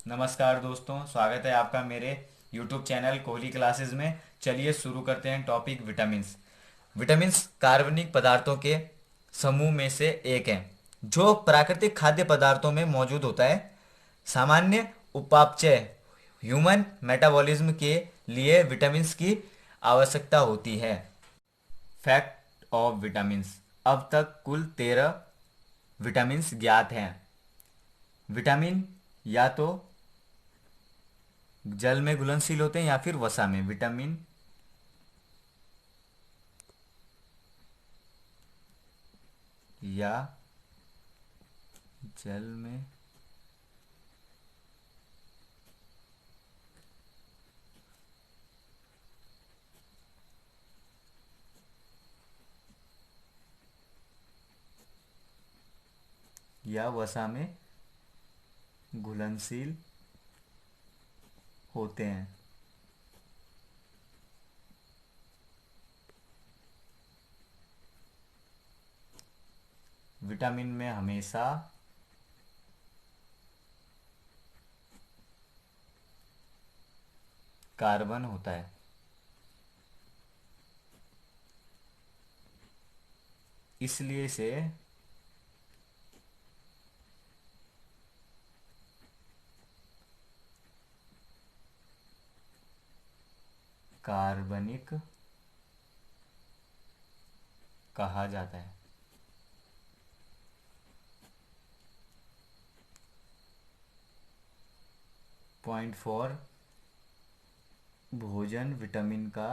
नमस्कार दोस्तों, स्वागत है आपका मेरे YouTube चैनल कोहली क्लासेस में। चलिए शुरू करते हैं टॉपिक विटामिन्स। विटामिन्स कार्बनिक पदार्थों के समूह में से एक है जो प्राकृतिक खाद्य पदार्थों में मौजूद होता है। सामान्य उपापचय ह्यूमन मेटाबॉलिज्म के लिए विटामिन्स की आवश्यकता होती है। Fact of vitamins. अब तक कुल 13 विटामिन्स ज्ञात हैं। विटामिन या तो जल में घुलनशील होते हैं या फिर वसा में। विटामिन या जल में या वसा में घुलनशील होते हैं। विटामिन में हमेशा कार्बन होता है। इसलिए इसे कार्बनिक कहा जाता है। पॉइंट 4, भोजन विटामिन का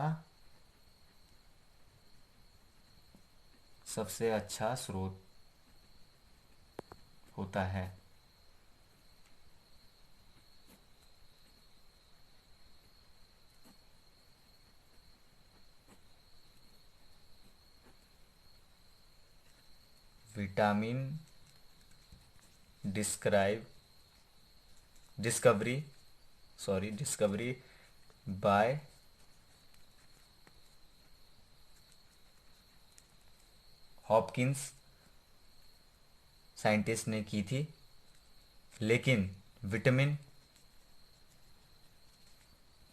सबसे अच्छा स्रोत होता है। Vitamin describe discovery discovery by Hopkins scientist ने की थी। लेकिन विटामिन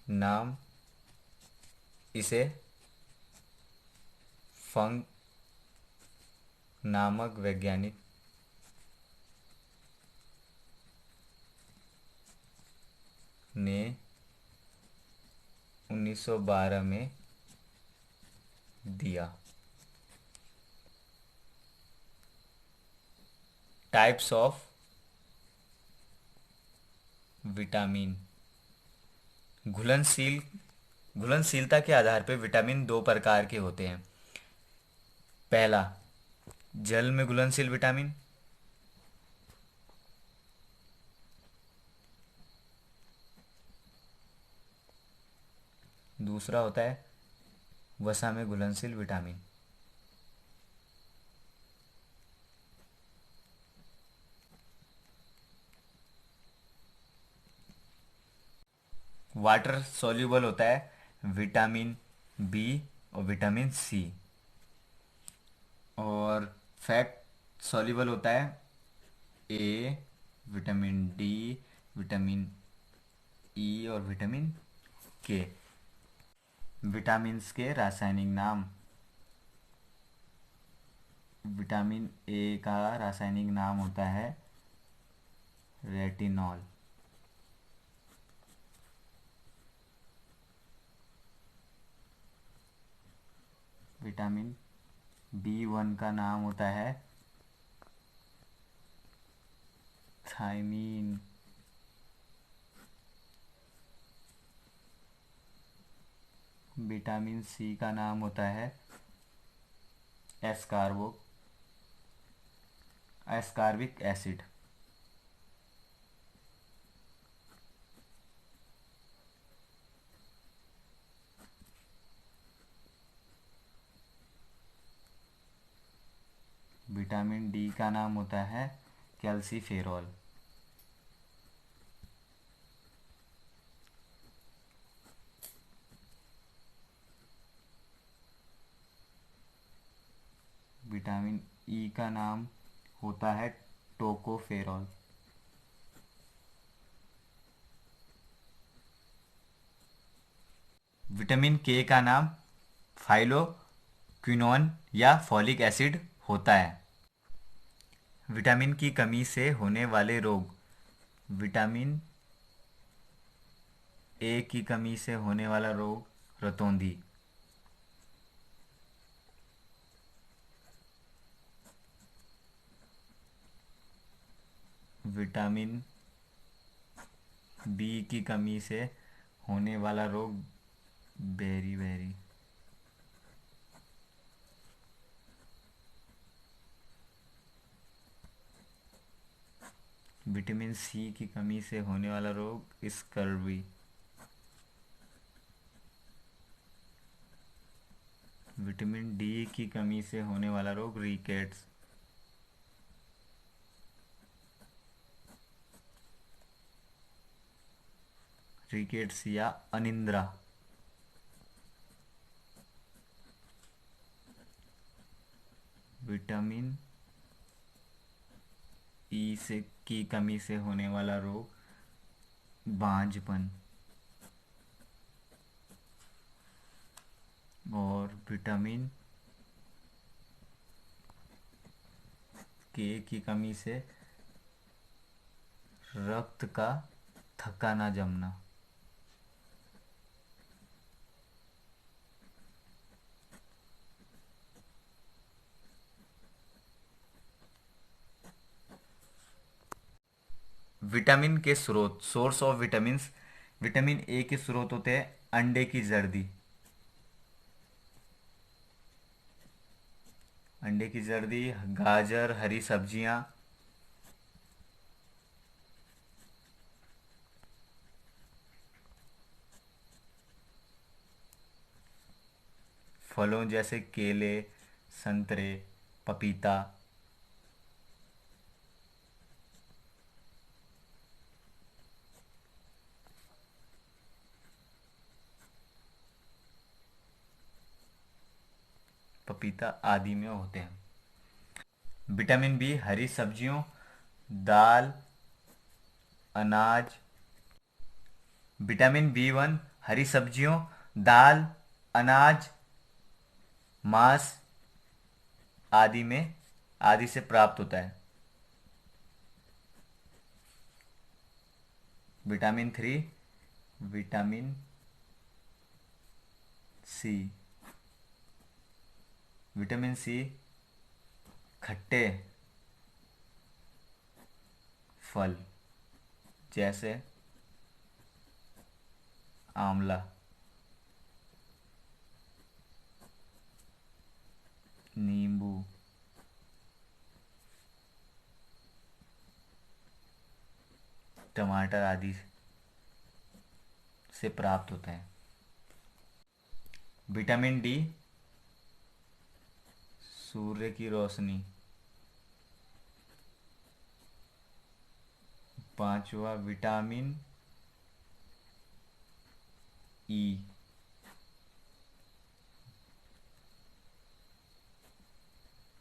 नाम इसे फंग नामक वैज्ञानिक ने 1912 में दिया। Types of vitamin. घुलनशील घुलनशीलता के आधार पर विटामिन दो प्रकार के होते हैं। पहला, जल में घुलनशील विटामिन। दूसरा होता है वसा में घुलनशील विटामिन। वाटर सॉल्युबल होता है विटामिन बी और विटामिन सी। और फैट सॉल्युबल होता है ए, विटामिन डी, विटामिन ई और विटामिन के। विटामिन्स के रासायनिक नाम। विटामिन ए का रासायनिक नाम होता है रेटिनॉल। विटामिन बी1 का नाम होता है थायमीन। विटामिन सी का नाम होता है एस्कार्बिक एसिड। विटामिन डी का नाम होता है कैल्सीफेरॉल। विटामिन ई का नाम होता है टोकोफेरॉल। विटामिन के का नाम फाइलोक्विनोन या फॉलिक एसिड होता है। विटामिन की कमी से होने वाले रोग। विटामिन ए की कमी से होने वाला रोग रतौंधी। विटामिन बी की कमी से होने वाला रोग बेरी। विटामिन सी की कमी से होने वाला रोग स्कर्वी। विटामिन डी की कमी से होने वाला रोग रिकेट्स। रिकेट्स या अनिंद्रा। विटामिन ई से की कमी से होने वाला रोग बांझपन। और विटामिन के की कमी से रक्त का थक्का ना जमना। विटामिन के स्रोत, source of vitamins. Vitamin A के स्रोत होते हैं अंडे की जर्दी। अंडे की जर्दी, गाजर, हरी सब्जियां, फलों जैसे केले, संतरे, पपीता। पपीता आदि में होते हैं। विटामिन बी हरी सब्जियों, दाल, अनाज। विटामिन बी वन हरी सब्जियों, दाल, अनाज, मांस आदि से प्राप्त होता है। Vitamin three, vitamin C. Vitamin C खट्टे फल जैसे आंवला, नींबू, टमाटर आदि से प्राप्त होता है। विटामिन डी सूर्य की रोशनी। पांचवा विटामिन ई,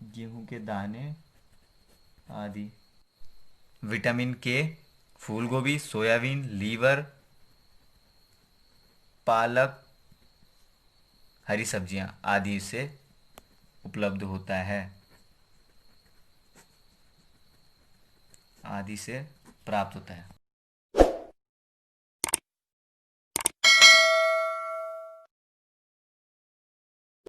गेहूं के दाने आदि। विटामिन के फूल गोभी, सोयाबीन, लीवर, पालक, हरी सब्जियां आदि से उपलब्ध होता है, आदि से प्राप्त होता है।